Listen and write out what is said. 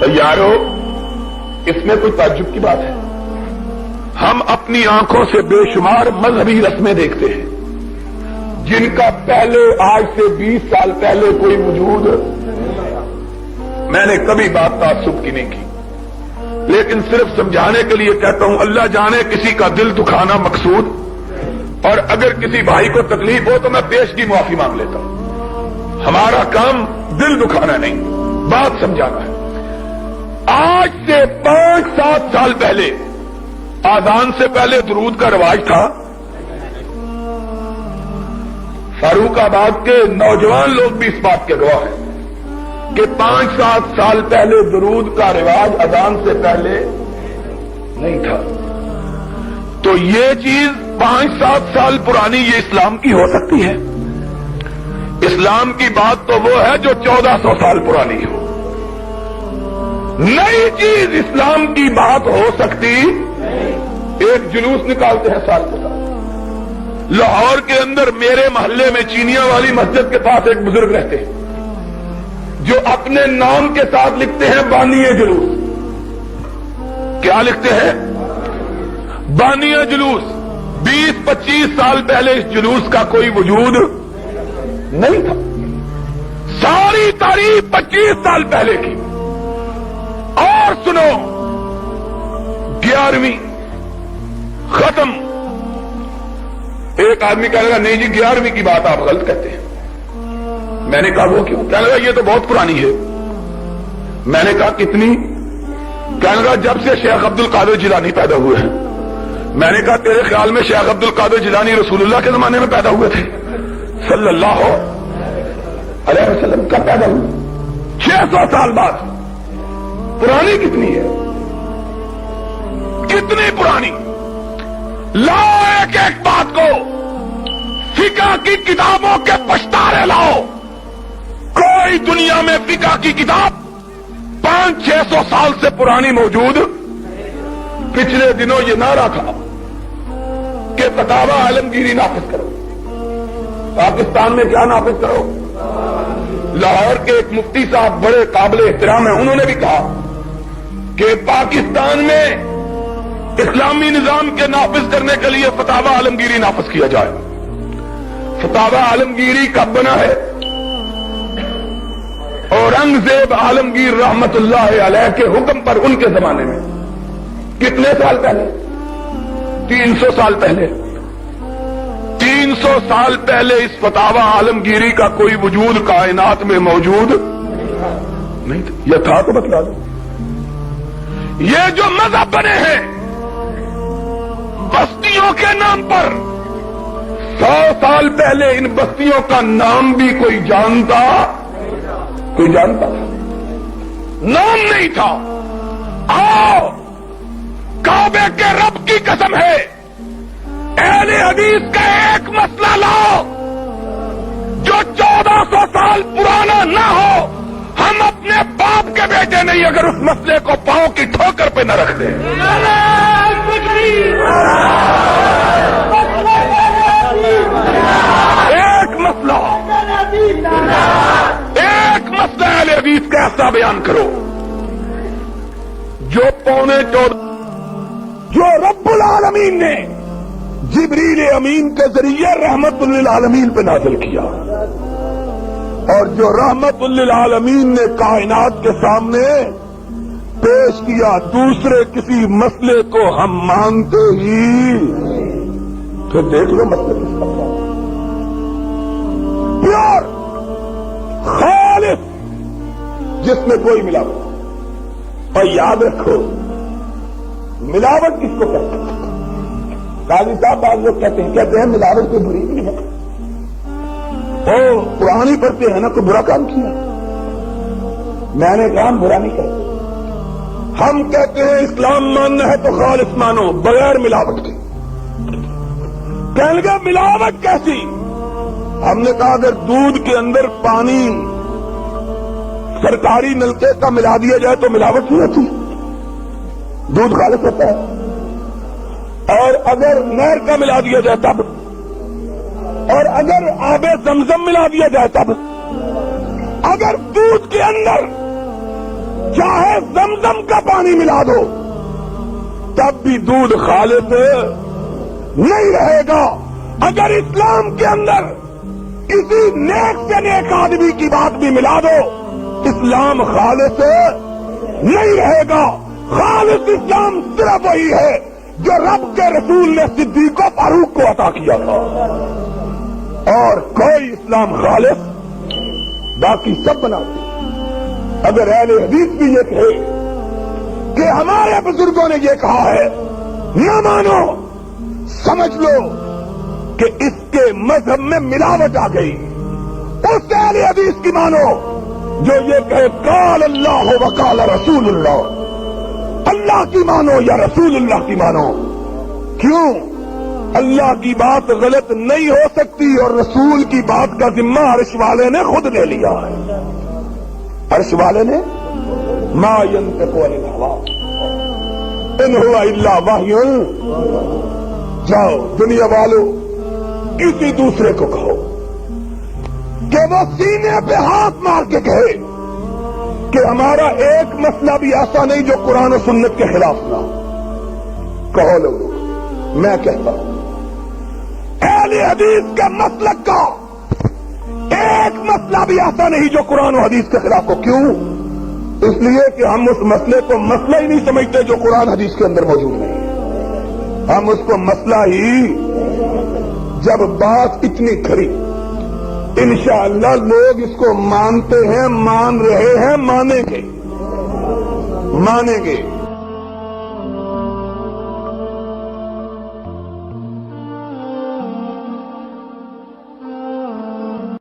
تو یارو اس میں کوئی تعجب کی بات ہے؟ ہم اپنی آنکھوں سے بے شمار مذہبی رسمیں دیکھتے ہیں جن کا پہلے آج سے 20 سال پہلے کوئی وجود، میں نے کبھی بات تعصب کی نہیں کی، لیکن صرف سمجھانے کے لیے کہتا ہوں، اللہ جانے کسی کا دل دکھانا مقصود، اور اگر کسی بھائی کو تکلیف ہو تو میں پیشگی معافی مانگ لیتا ہوں۔ ہمارا کام دل دکھانا نہیں، بات سمجھانا ہے۔ آج سے 5-7 سال پہلے آذان سے پہلے درود کا رواج تھا۔ فاروق آباد کے نوجوان لوگ بھی اس بات کے گواہ ہیں کہ 5-7 سال پہلے درود کا رواج اذان سے پہلے نہیں تھا۔ تو یہ چیز 5-7 سال پرانی یہ اسلام کی ہو سکتی ہے؟ اسلام کی بات تو وہ ہے جو 1400 سال پرانی ہو۔ نئی چیز اسلام کی بات ہو سکتی؟ ایک جلوس نکالتے ہیں سال کے ساتھ۔ لاہور کے اندر میرے محلے میں چینیاں والی مسجد کے پاس ایک بزرگ رہتے ہیں جو اپنے نام کے ساتھ لکھتے ہیں بانیہ جلوس۔ کیا لکھتے ہیں؟ بانیہ جلوس۔ 20-25 سال پہلے اس جلوس کا کوئی وجود نہیں تھا۔ ساری تاریخ 25 سال پہلے کی۔ اور سنو، 11ویں ختم۔ ایک آدمی کہنے لگا نہیں جی 11ویں کی بات آپ غلط کہتے ہیں۔ میں نے کہا وہ کیوں؟ کہنے لگا یہ تو بہت پرانی ہے۔ میں نے کہا کتنی؟ کہنے لگا جب سے شیخ عبد القادر جیلانی پیدا ہوئے ہیں۔ میں نے کہا تیرے خیال میں شیخ عبد القادر جیلانی رسول اللہ کے زمانے میں پیدا ہوئے تھے صلی اللہ علیہ وسلم؟ کب پیدا ہوئے؟ 600 سال بعد۔ پرانی کتنی ہے؟ کتنی پرانی؟ لاؤ ایک ایک بات کو، فقہ کی کتابوں کے پشتارے لاؤ۔ کوئی دنیا میں فقہ کی کتاب 500-600 سال سے پرانی موجود۔ پچھلے دنوں یہ نعرہ تھا کہ فتاوی عالمگیری نافذ کرو۔ پاکستان میں کیا نافذ کرو؟ لاہور کے ایک مفتی صاحب بڑے قابل احترام ہیں، انہوں نے بھی کہا کہ پاکستان میں اسلامی نظام کے نافذ کرنے کے لیے فتاوی عالمگیری نافذ کیا جائے۔ فتاوی عالمگیری کب بنا ہے؟ اورنگزیب عالمگیر رحمت اللہ علیہ کے حکم پر ان کے زمانے میں۔ کتنے سال پہلے؟ 300 سال پہلے۔ 300 سال پہلے اس فتاوی عالمگیری کا کوئی وجود کائنات میں موجود نہیں تھا۔ یہ تھا تو بتلا دو۔ یہ جو مذہب بنے ہیں بستیوں کے نام پر، 100 سال پہلے ان بستیوں کا نام بھی کوئی جانتا تھا؟ نام نہیں تھا۔ آؤ کعبے کے رب کی قسم ہے، اہل حدیث کا ایک مسئلہ لاؤ جو 1400 سال پرانا نہ ہو۔ ہم اپنے باپ کے بیٹے نہیں اگر اس مسئلے کو پاؤں کی ٹھوکر پہ نہ رکھ دیں۔ ایک مسئلہ اہل حدیث کا ایسا بیان کرو جو 14.25 جو رب العالمین نے جبریل امین کے ذریعے رحمت للعالمین پہ نازل کیا، اور جو رحمت للعالمین نے کائنات کے سامنے پیش کیا، دوسرے کسی مسئلے کو ہم مانتے ہی پھر دیکھ لو مسئلہ کس کا پیور خالص جس میں کوئی ملاوٹ۔ اور یاد رکھو ملاوٹ کس کو کہتے ہیں؟ قاضی صاحب بعض لوگ کہتے ہیں ملاوٹ کوئی بری نہیں ہے، وہ پرانی پڑھتے ہیں نا، کوئی برا کام کیا؟ میں نے کہا ہم برا نہیں کہتے، ہم کہتے ہیں اسلام ماننا ہے تو خالص مانو بغیر ملاوٹ کے۔ کہنے لگا ملاوٹ کیسی؟ ہم نے کہا اگر دودھ کے اندر پانی سرکاری نلکے کا ملا دیا جائے تو ملاوٹ نہیں ہوتی، دودھ خالص ہوتا ہے۔ اور اگر نہر کا ملا دیا جائے تب، اور اگر آب زمزم ملا دیا جائے تب، اگر دودھ کے اندر چاہے زمزم کا پانی ملا دو تب بھی دودھ خالص نہیں رہے گا۔ اگر اسلام کے اندر کسی نیک سے نیک آدمی کی بات بھی ملا دو اسلام خالص نہیں رہے گا۔ خالص اسلام صرف وہی ہے جو رب کے رسول نے صدیق و فاروق کو عطا کیا تھا، اور کوئی اسلام خالص باقی سب بناتے۔ اگر اہل حدیث بھی یہ کہے کہ ہمارے بزرگوں نے یہ کہا ہے نہ مانو، سمجھ لو کہ اس کے مذہب میں ملاوٹ آ گئی۔ اس اہل حدیث کی مانو جو یہ کہے قال اللہ و قال رسول اللہ، اللہ کی مانو یا رسول اللہ کی مانو۔ کیوں؟ اللہ کی بات غلط نہیں ہو سکتی اور رسول کی بات کا ذمہ عرش والے نے خود لے لیا ہے۔ عرش والے نے ما ينطق عن الهوى ان هو الا وحی۔ جاؤ دنیا والوں کسی دوسرے کو کہو کہ وہ سینے پہ ہاتھ مار کے کہے کہ ہمارا ایک مسئلہ بھی ایسا نہیں جو قرآن و سنت کے خلاف نہ ہو۔ کہو لوگوں، میں کہتا ہوں اہل حدیث کے مسلک کا ایک مسئلہ بھی ایسا نہیں جو قرآن و حدیث کے خلاف ہو۔ کیوں؟ اس لیے کہ ہم اس مسئلے کو مسئلہ ہی نہیں سمجھتے جو قرآن حدیث کے اندر موجود نہیں ہے۔ ہم اس کو مسئلہ ہی، جب بات اتنی کھری انشاءاللہ لوگ اس کو مانتے ہیں، مان رہے ہیں، مانیں گے۔